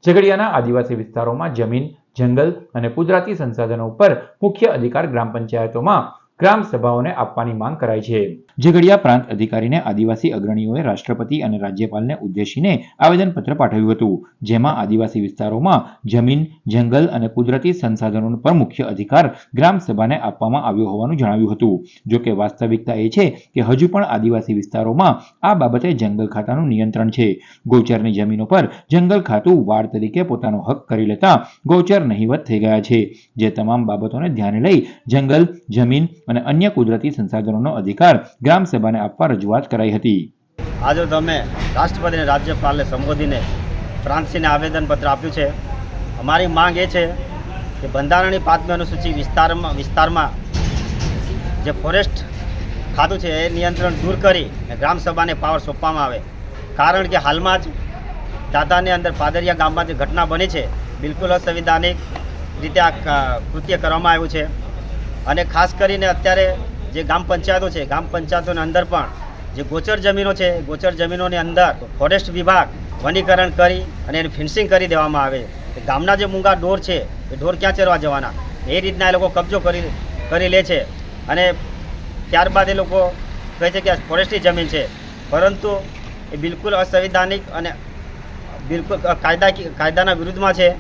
ઝઘડિયાના આદિવાસી વિસ્તારોમાં જમીન, જંગલ અને કુદરતી સંસાધનો ઉપર મુખ્ય અધિકાર ગ્રામ પંચાયતોમાં ગ્રામ સભાઓને આપવાની માંગ કરાઈ છે. ઝઘડિયા પ્રાંત અધિકારીને આદિવાસી અગ્રણીઓએ રાષ્ટ્રપતિ અને રાજ્યપાલને ઉદ્દેશીને આવેદનપત્ર પાઠવ્યું હતું, જેમાં આદિવાસી વિસ્તારોમાં જમીન, જંગલ અને કુદરતી સંસાધનો પર મુખ્ય અધિકાર ગ્રામ સભાને આપવામાં આવ્યો હોવાનું જણાવ્યું હતું. જો કે વાસ્તવિકતા એ છે કે હજુ પણ આદિવાસી વિસ્તારોમાં આ બાબતે જંગલ ખાતાનું નિયંત્રણ છે. ગૌચરની જમીનો પર જંગલ ખાતું વાડ તરીકે પોતાનો હક કરી લેતા ગૌચર નહિવત થઈ ગયા છે, જે તમામ બાબતોને ધ્યાને લઈ જંગલ, જમીન અને અન્ય કુદરતી સંસાધનોનો અધિકાર ગ્રામ સભાને આપવા રજૂઆત કરાઈ હતી. આજે તમે રાષ્ટ્રપતિ અને રાજ્યપાલને સંબોધીને પ્રાંતસિંહને આવેદનપત્ર આપ્યું છે. અમારી માંગ એ છે કે બંધારણની 5મી અનુસૂચિ વિસ્તારમાં જે ફોરેસ્ટ ખાતું છે એ નિયંત્રણ દૂર કરી ગ્રામ સભાને પાવર સોંપવામાં આવે. કારણ કે હાલમાં જ દાદાની અંદર પાદરિયા ગામમાં જે ઘટના બની છે, બિલકુલ અસંવિધાનિક રીતે આ કૃત્ય કરવામાં આવ્યું છે. અને ખાસ કરીને અત્યારે જે ગ્રામ પંચાયતો છે, ગ્રામ પંચાયતોની અંદર પણ જે ગોચર જમીનો છે, ગોચર જમીનોની અંદર ફોરેસ્ટ વિભાગ વનીકરણ કરી અને એનું ફિન્સિંગ કરી દેવામાં આવે. ગામના જે મૂંગા ઢોર છે એ ઢોર ક્યાં ચરવા જવાના, એ રીતના એ લોકો કબજો કરી લે છે. અને ત્યારબાદ એ લોકો કહે છે કે આ ફોરેસ્ટની જમીન છે, પરંતુ એ બિલકુલ અસંવિધાનિક અને બિલકુલ કાયદાના વિરુદ્ધમાં છે.